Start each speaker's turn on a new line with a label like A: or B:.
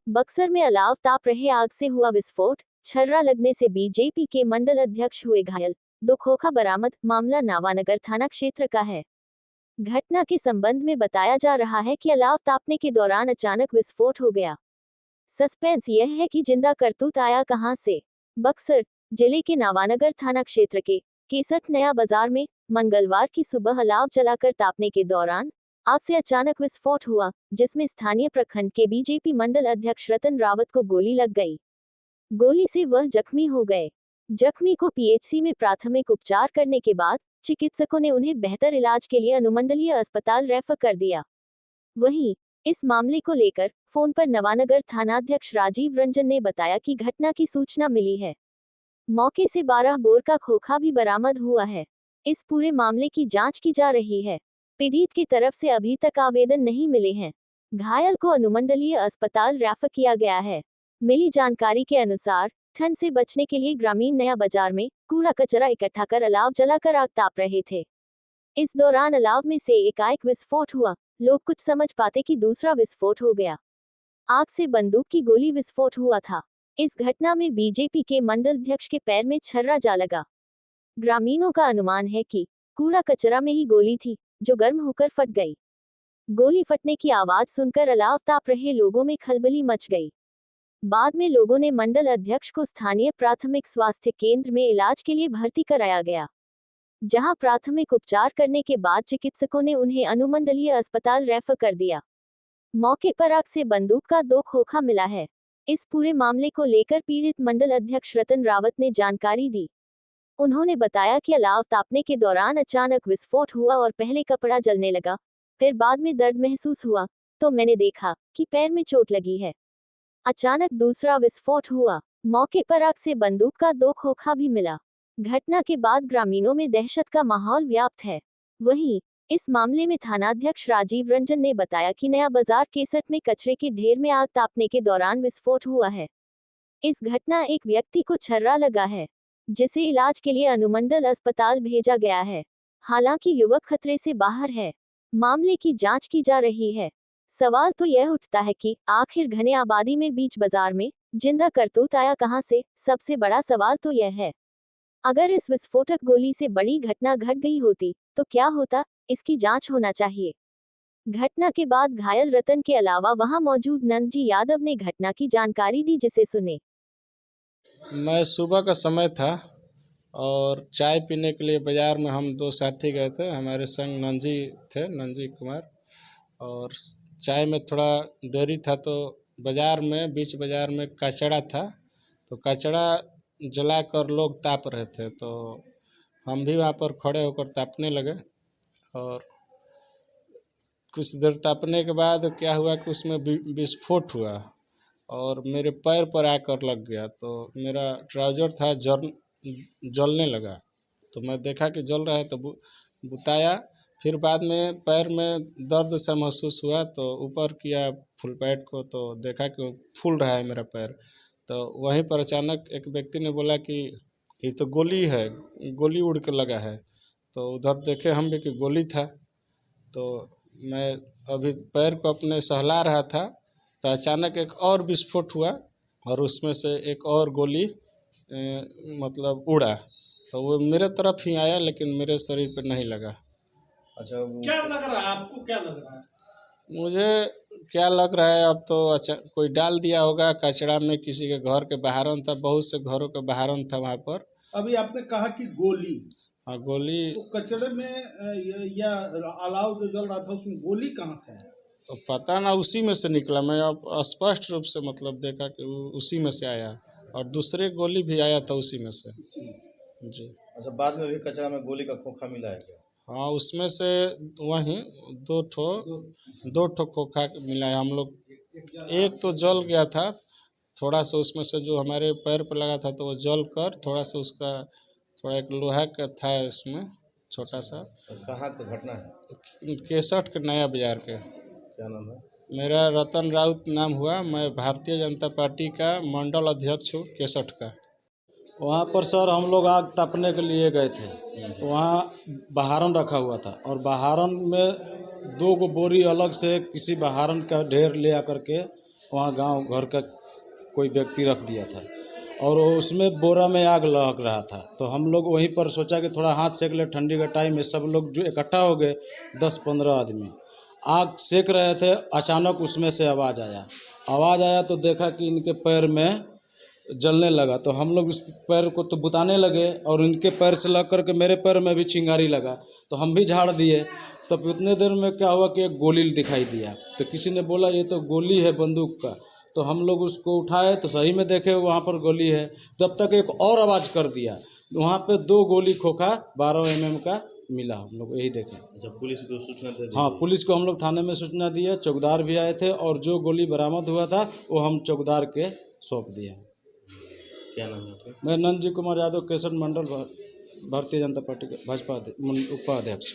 A: बक्सर में अलाव ताप रहे आग से हुआ विस्फोट, छर्रा लगने से बीजेपी के मंडल अध्यक्ष हुए घायल, 2 खोखा बरामद। मामला नावानगर थाना क्षेत्र का है। घटना के संबंध में बताया जा रहा है कि अलाव तापने के दौरान अचानक विस्फोट हो गया। सस्पेंस यह है कि जिंदा करतूत आया कहां से। बक्सर जिले के नावानगर थाना क्षेत्र के केसठ नया बाजार में मंगलवार की सुबह अलाव जलाकर तापने के दौरान आग से अचानक विस्फोट हुआ, जिसमें स्थानीय प्रखंड के बीजेपी मंडल अध्यक्ष रतन रावत को गोली लग गई। गोली से वह जख्मी हो गए। जख्मी को पीएचसी में प्राथमिक उपचार करने के बाद चिकित्सकों ने उन्हें बेहतर इलाज के लिए अनुमंडलीय अस्पताल रेफर कर दिया। वहीं इस मामले को लेकर फोन पर नवानगर थानाध्यक्ष राजीव रंजन ने बताया कि घटना की सूचना मिली है। मौके से 12 बोर का खोखा भी बरामद हुआ है। इस पूरे मामले की जांच की जा रही है। पीड़ित की तरफ से अभी तक आवेदन नहीं मिले हैं। घायल को अनुमंडलीय अस्पताल रेफर किया गया है। मिली जानकारी के अनुसार ठंड से बचने के लिए ग्रामीण नया बाजार में कूड़ा कचरा इकट्ठा कर अलाव जलाकर आग ताप रहे थे। इस दौरान अलाव में से एकाएक विस्फोट हुआ। लोग कुछ समझ पाते कि दूसरा विस्फोट हो गया। आग से बंदूक की गोली विस्फोट हुआ था। इस घटना में बीजेपी के मंडल अध्यक्ष के पैर में छर्रा जा लगा। ग्रामीणों का अनुमान है कि कूड़ा कचरा में ही गोली थी, जो गर्म होकर फट गई। गोली फटने की आवाज सुनकर अलाव ताप रहे लोगों में खलबली मच गई। बाद में लोगों ने मंडल अध्यक्ष को स्थानीय प्राथमिक स्वास्थ्य केंद्र में इलाज के लिए भर्ती कराया गया, जहां प्राथमिक उपचार करने के बाद चिकित्सकों ने उन्हें अनुमंडलीय अस्पताल रेफर कर दिया। मौके पर आग से बंदूक का 2 खोखा मिला है। इस पूरे मामले को लेकर पीड़ित मंडल अध्यक्ष रतन रावत ने जानकारी दी। उन्होंने बताया कि अलाव तापने के दौरान अचानक विस्फोट हुआ और पहले कपड़ा जलने लगा, फिर बाद में दर्द महसूस हुआ तो मैंने देखा कि पैर में चोट लगी है। अचानक दूसरा विस्फोट हुआ। मौके पर आग से बंदूक का 2 खोखा भी मिला। घटना के बाद ग्रामीणों में दहशत का माहौल व्याप्त है। वहीं इस मामले में थानाध्यक्ष राजीव रंजन ने बताया कि नया बाजार केसट में कचरे के ढेर में आग तापने के दौरान विस्फोट हुआ है। इस घटना एक व्यक्ति को छर्रा लगा है, जिसे इलाज के लिए अनुमंडल अस्पताल भेजा गया है। हालांकि युवक खतरे से बाहर है। मामले की जांच की जा रही है। सवाल तो यह उठता है कि आखिर घने आबादी में बीच बाजार में जिंदा करतूत आया कहां से। सबसे बड़ा सवाल तो यह है, अगर इस विस्फोटक गोली से बड़ी घटना घट गई होती तो क्या होता, इसकी जांच होना चाहिए। घटना के बाद घायल रतन के अलावा वहां मौजूद नंदजी यादव ने घटना की जानकारी दी, जिसे सुने।
B: मैं सुबह का समय था और चाय पीने के लिए बाज़ार में हम 2 साथी गए थे। हमारे संग नंजी थे, नंजी कुमार। और चाय में थोड़ा देरी था तो बाज़ार में बीच बाज़ार में कचड़ा था, तो कचड़ा जलाकर लोग ताप रहे थे, तो हम भी वहाँ पर खड़े होकर तापने लगे। और कुछ देर तापने के बाद क्या हुआ कि उसमें विस्फोट हुआ और मेरे पैर पर आकर लग गया। तो मेरा ट्राउज़र था जलने लगा, तो मैं देखा कि जल रहा है तो बुताया। फिर बाद में पैर में दर्द सा महसूस हुआ तो ऊपर किया फुल पैड को, तो देखा कि फूल रहा है मेरा पैर। तो वहीं पर अचानक एक व्यक्ति ने बोला कि ये तो गोली है, गोली उड़ के लगा है। तो उधर देखे हम भी कि गोली था। तो मैं अभी पैर को अपने सहला रहा था तो अचानक एक और विस्फोट हुआ और उसमें से एक और गोली मतलब उड़ा, तो वो मेरे तरफ ही आया लेकिन मेरे शरीर पर नहीं लगा।
C: अच्छा, क्या लग रहा है आपको, क्या लग रहा है?
B: मुझे क्या लग रहा है, अब तो अच्छा कोई डाल दिया होगा कचड़ा में, किसी के घर के बाहरन था, बहुत से घरों के बाहरन था वहाँ पर।
C: अभी आपने कहा कि गोली,
B: हाँ गोली,
C: तो कचड़े में या अलाव जो जल रहा था उसमें गोली कहाँ से है?
B: तो पता ना, उसी में से निकला। मैं अब स्पष्ट रूप से मतलब देखा कि उसी में से आया और दूसरे गोली भी आया था उसी में से जी।
D: अच्छा, बाद में भी कचरा में गोली का खोखा मिला है क्या?
B: हाँ, उसमें से वहीं दो ठो खोखा मिला है। हम लोग एक तो जल गया था थोड़ा सा, उसमें से जो हमारे पैर पर लगा था तो वो जल कर थोड़ा सा उसका थोड़ा एक लोहा का था इसमें छोटा सा।
D: कहाँ का घटना है?
B: केसठ के नया बाजार के।
D: क्या नाम है?
B: मेरा रतन राउत नाम हुआ। मैं भारतीय जनता पार्टी का मंडल अध्यक्ष हूँ केसठ का।
E: वहाँ पर सर हम लोग आग तापने के लिए गए थे। वहाँ बहारन रखा हुआ था और बहारन में 2 गो बोरी अलग से किसी बहारन का ढेर ले आकर के वहाँ गांव घर का कोई व्यक्ति रख दिया था और उसमें बोरा में आग लग रहा था। तो हम लोग वहीं पर सोचा कि थोड़ा हाथ सेक ले, ठंडी का टाइम है, सब लोग जो इकट्ठा हो गए 10-15 आदमी आग सेक रहे थे। अचानक उसमें से आवाज़ आया तो देखा कि इनके पैर में जलने लगा। तो हम लोग उस पैर को तो बुताने लगे और इनके पैर से लग करके मेरे पैर में भी चिंगारी लगा, तो हम भी झाड़ दिए। तब उतने देर में क्या हुआ कि एक गोली दिखाई दिया, तो किसी ने बोला ये तो गोली है बंदूक का। तो हम लोग उसको उठाए तो सही में देखे वहाँ पर गोली है। तब तक एक और आवाज़ कर दिया, वहाँ पे 2 गोली खोखा 12 mm का मिला। हम लोग यही देखे।
D: अच्छा, पुलिस को सूचना दे दी?
E: हाँ, पुलिस को हम लोग थाने में सूचना दिए, चौकीदार भी आए थे और जो गोली बरामद हुआ था वो हम चौकीदार के सौंप दिए।
D: क्या नाम है आपका?
E: मैं नंजी कुमार यादव, केसर मंडल, भारतीय जनता पार्टी के भाजपा उपाध्यक्ष।